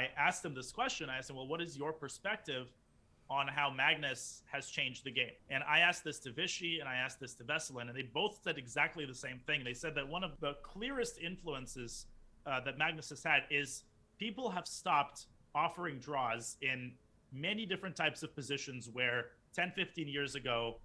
I asked him this question. I asked him, well, what is your perspective on how Magnus has changed the game? And I asked this to Vichy and I asked this to Vesselin, and they both said exactly the same thing. They said that one of the clearest influences that Magnus has had is people have stopped offering draws in many different types of positions where 10, 15 years ago,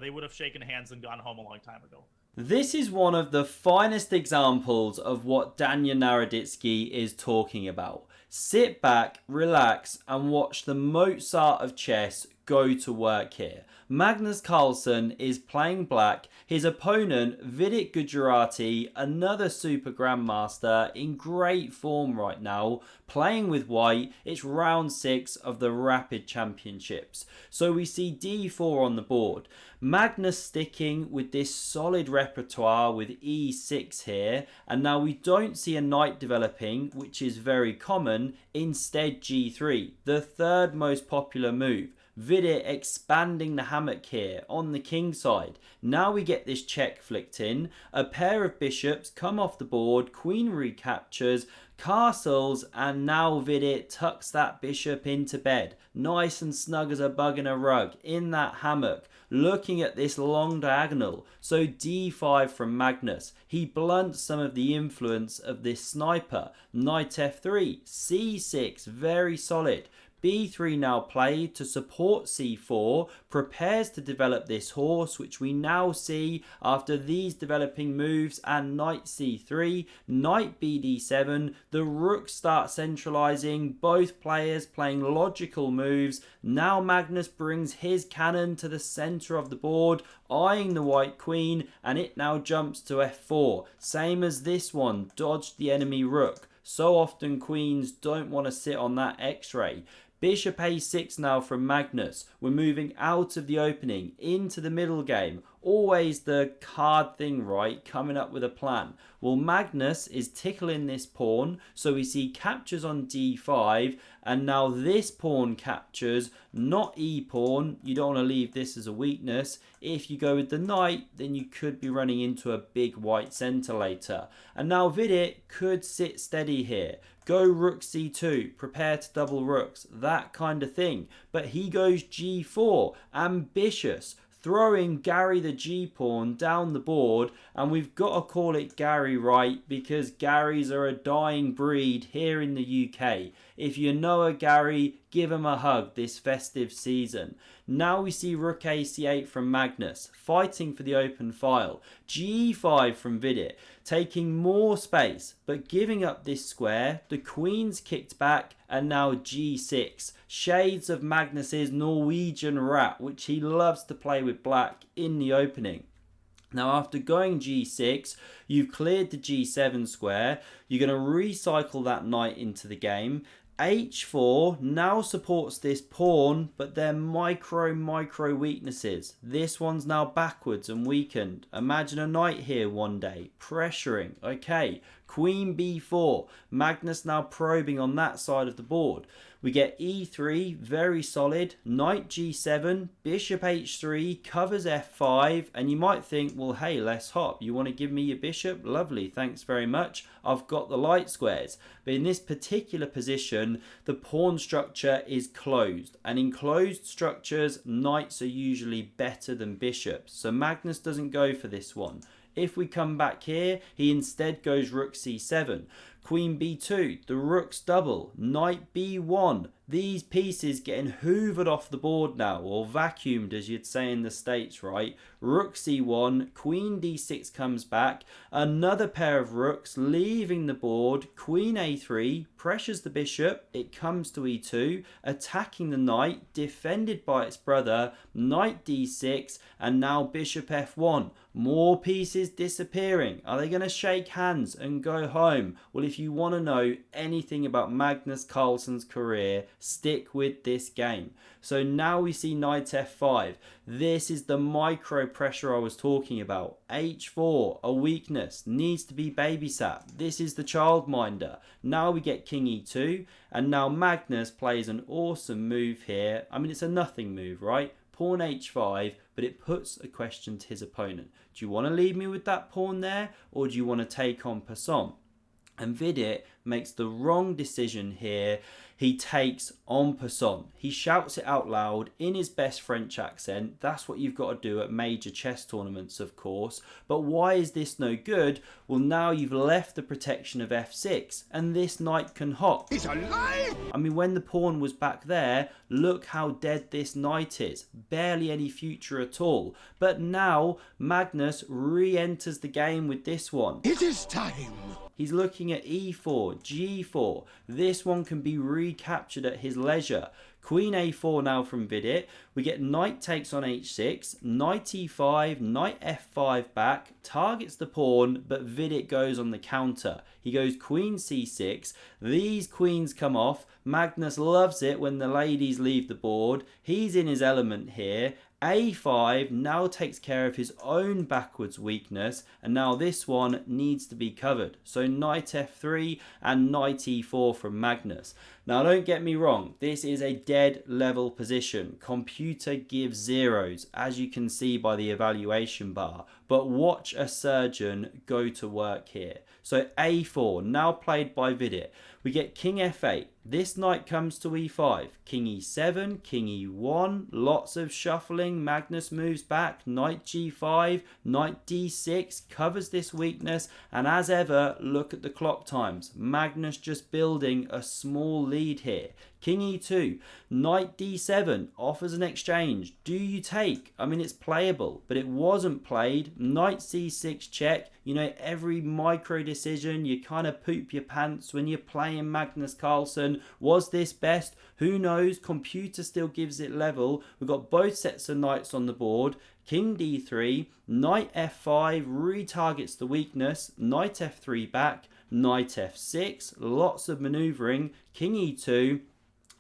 they would have shaken hands and gone home a long time ago. This is one of the finest examples of what Daniel Naroditsky is talking about. Sit back, relax, and watch the Mozart of chess go to work here. Magnus Carlsen is playing black. His opponent, Vidit Gujrathi, another super grandmaster in great form right now, playing with white. It's round 6 of the Rapid Championships. So we see d4 on the board. Magnus sticking with this solid repertoire with e6 here, and now we don't see a knight developing, which is very common. Instead g3, the third most popular move. Vidit expanding the hammock here on the king side. Now we get this check flicked in. A pair of bishops come off the board. Queen recaptures. Castles, and now Vidit tucks that bishop into bed. Nice and snug as a bug in a rug in that hammock. Looking at this long diagonal. So d5 from Magnus. He blunts some of the influence of this sniper. Knight f3, c6, very solid. b3 now played to support c4, prepares to develop this horse, which we now see after these developing moves, and knight c3, knight bd7, the rook starts centralizing, both players playing logical moves. Now Magnus brings his cannon to the center of the board, eyeing the white queen, and it now jumps to f4, same as this one, dodged the enemy rook. So often queens don't want to sit on that x-ray. Bishop a6 now from Magnus. We're moving out of the opening into the middle game. Always the card thing, right? Coming up with a plan. Well, Magnus is tickling this pawn. So we see captures on d5. And now this pawn captures, not e-pawn. You don't want to leave this as a weakness. If you go with the knight, then you could be running into a big white center later. And now Vidit could sit steady here. Go rook c2, prepare to double rooks, that kind of thing. But he goes g4, ambitious, throwing Gary the g-pawn down the board. And we've got to call it Gary right, because Garys are a dying breed here in the UK. If you know a Gary, give him a hug this festive season. Now we see rook ac8 from Magnus, fighting for the open file. g5 from Vidit, taking more space, but giving up this square. The queen's kicked back, and now g6. Shades of Magnus's Norwegian rat, which he loves to play with black in the opening. Now after going g6, you've cleared the g7 square. You're going to recycle that knight into the game. h4 now supports this pawn, but they're micro weaknesses. This one's now backwards and weakened. Imagine a knight here one day, pressuring. Okay, queen b4. Magnus now probing on that side of the board. We get e3, very solid. Knight g7, bishop h3, covers f5. And you might think, well, hey, let's hop. You want to give me your bishop? Lovely, thanks very much. I've got the light squares. But in this particular position, the pawn structure is closed. And in closed structures, knights are usually better than bishops. So Magnus doesn't go for this one. If we come back here, he instead goes rook c7. Queen b2, the rook's double. Knight b1. These pieces getting hoovered off the board now, or vacuumed as you'd say in the States, right? Rook c1, queen d6 comes back. Another pair of rooks leaving the board. Queen a3, pressures the bishop. It comes to e2, attacking the knight, defended by its brother. Knight d6, and now bishop f1. More pieces disappearing. Are they going to shake hands and go home? Well, if you want to know anything about Magnus Carlsen's career, stick with this game. So now we see knight f5. This is the micro pressure I was talking about. h4, a weakness, needs to be babysat. This is the childminder. Now we get king e2, and now Magnus plays an awesome move here. I mean, it's a nothing move, right? Pawn h5, but it puts a question to his opponent. Do you want to leave me with that pawn there, or do you want to take on passant? And Vidit makes the wrong decision here. He takes en passant. He shouts it out loud in his best French accent. That's what you've got to do at major chess tournaments, of course. But why is this no good? Well, now you've left the protection of f6, and this knight can hop. He's alive! I mean, when the pawn was back there, look how dead this knight is. Barely any future at all. But now, Magnus re-enters the game with this one. It is time! He's looking at e4, g4. This one can be recaptured at his leisure. Queen a4 now from Vidit. We get knight takes on h6, knight e5, knight f5 back, targets the pawn, but Vidit goes on the counter. He goes queen c6. These queens come off. Magnus loves it when the ladies leave the board. He's in his element here. a5 now takes care of his own backwards weakness, and now this one needs to be covered. So knight f3 and knight e4 from Magnus. Now don't get me wrong, this is a dead level position. Computer gives zeros, as you can see by the evaluation bar. But watch a surgeon go to work here. So a4 now played by Vidit. We get king f8. This knight comes to e5. King e7, king e1, lots of shuffling. Magnus moves back. Knight g5, knight d6 covers this weakness. And as ever, look at the clock times. Magnus just building a small lead here. King e2, knight d7 offers an exchange. Do you take? I mean, it's playable, but it wasn't played. Knight c6 check. You know, every micro decision, you kind of poop your pants when you're playing Magnus Carlsen. Was this best? Who knows? Computer still gives it level. We've got both sets of knights on the board. King d3, knight f5 retargets the weakness. Knight f3 back, knight f6, lots of maneuvering. King e2.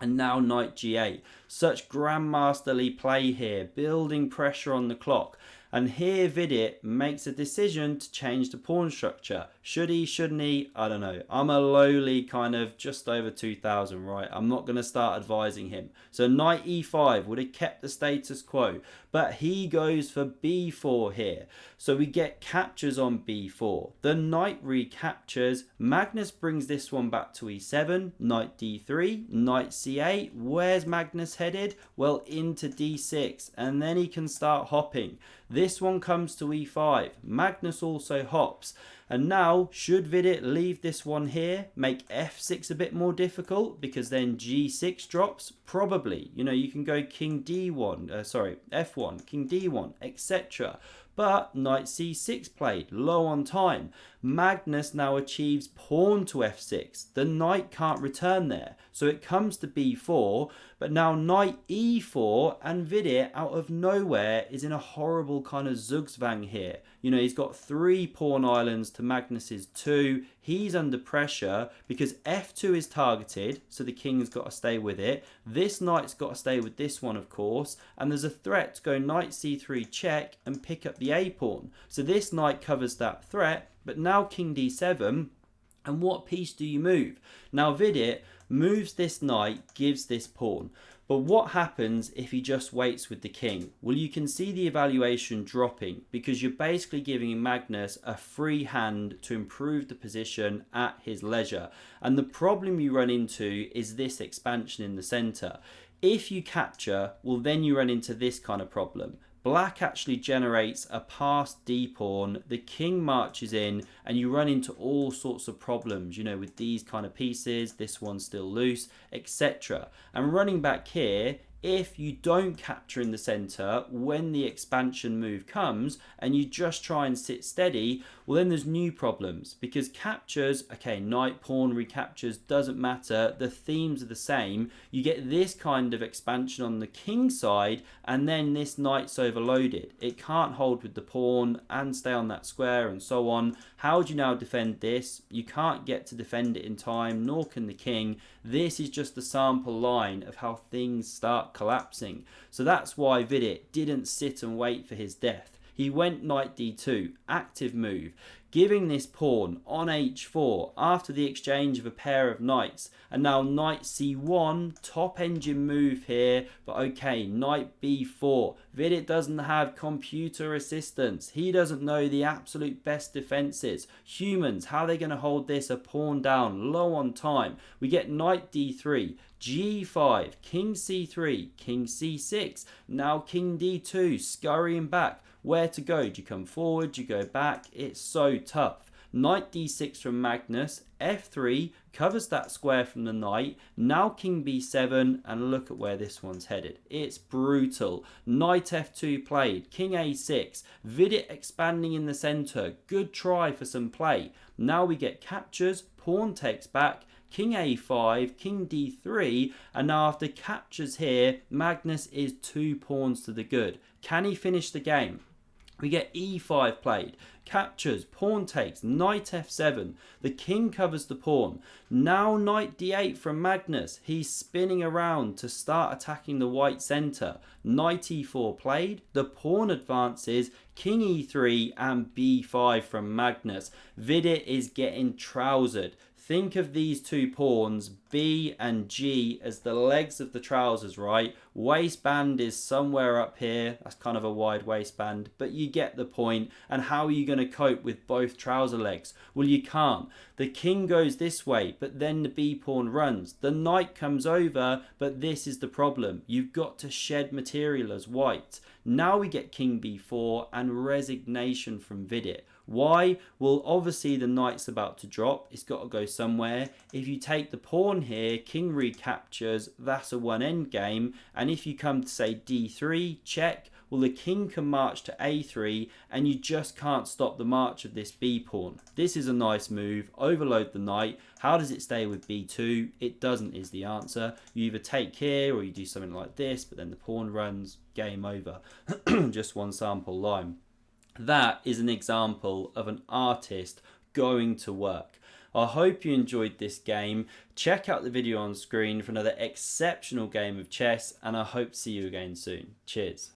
And now knight g8. Such grandmasterly play here, building pressure on the clock. And here Vidit makes a decision to change the pawn structure. Should he, shouldn't he? I don't know. I'm a lowly kind of just over 2,000, right? I'm not going to start advising him. So knight e5 would have kept the status quo. But he goes for b4 here. So we get captures on b4. The knight recaptures. Magnus brings this one back to e7. Knight d3. Knight c8. Where's Magnus headed? Well, into d6. And then he can start hopping. This one comes to e5. Magnus also hops. And now, should Vidit leave this one here, make f6 a bit more difficult because then g6 drops? Probably. You know, you can go king d1, f1, king d1, etc. But knight c6 played, low on time. Magnus now achieves pawn to f6. The knight can't return there. So it comes to b4, but now knight e4, and Vidit out of nowhere is in a horrible kind of zugzwang here. You know, he's got 3 pawn islands to Magnus's 2. He's under pressure because f2 is targeted, so the king's got to stay with it. This knight's got to stay with this one, of course, and there's a threat to go knight c3 check and pick up the a pawn. So this knight covers that threat, but now king d7, and what piece do you move? Now Vidit moves this knight, gives this pawn. But what happens if he just waits with the king? Well, you can see the evaluation dropping because you're basically giving Magnus a free hand to improve the position at his leisure. And the problem you run into is this expansion in the center. If you capture, well, then you run into this kind of problem. Black actually generates a passed d pawn, the king marches in, and you run into all sorts of problems, you know, with these kind of pieces, this one's still loose, etc. And running back here, if you don't capture in the center when the expansion move comes and you just try and sit steady, well then there's new problems because captures, okay, knight pawn recaptures, doesn't matter, the themes are the same. You get this kind of expansion on the king side and then this knight's overloaded. It can't hold with the pawn and stay on that square and so on. How do you now defend this? You can't get to defend it in time, nor can the king. This is just the sample line of how things start collapsing. So that's why Vidit didn't sit and wait for his death. He went knight d2, active move, giving this pawn on h4 after the exchange of a pair of knights. And now knight c1, top engine move here, but okay, knight b4. Vidit doesn't have computer assistance. He doesn't know the absolute best defenses. Humans, how are they going to hold this a pawn down, low on time? We get knight d3, g5, king c3, king c6, now king d2, scurrying back. Where to go? Do you come forward? Do you go back? It's so tough. Knight d6 from Magnus, f3, covers that square from the knight, now king b7, and look at where this one's headed. It's brutal. Knight f2 played, king a6, Vidit expanding in the centre, good try for some play. Now we get captures, pawn takes back, king a5, king d3, and now after captures here, Magnus is 2 pawns to the good. Can he finish the game? We get e5 played, captures, pawn takes, knight f7, the king covers the pawn. Now knight d8 from Magnus, he's spinning around to start attacking the white centre. Knight e4 played, the pawn advances, king e3 and b5 from Magnus. Vidit is getting trousered. Think of these 2 pawns, B and G, as the legs of the trousers, right? Waistband is somewhere up here. That's kind of a wide waistband, but you get the point. And how are you going to cope with both trouser legs? Well, you can't. The king goes this way, but then the B pawn runs. The knight comes over, but this is the problem. You've got to shed material as white. Now we get king b4 and resignation from Vidit. Why? Well, obviously the knight's about to drop. It's got to go somewhere. If you take the pawn here, king recaptures. That's a 1 endgame. And if you come to say d3, check. Well, the king can march to a3, and you just can't stop the march of this b pawn. This is a nice move. Overload the knight. How does it stay with b2? It doesn't is the answer. You either take here or you do something like this, but then the pawn runs. Game over. Just one sample line. That is an example of an artist going to work. I hope you enjoyed this game. Check out the video on screen for another exceptional game of chess, and I hope to see you again soon. Cheers.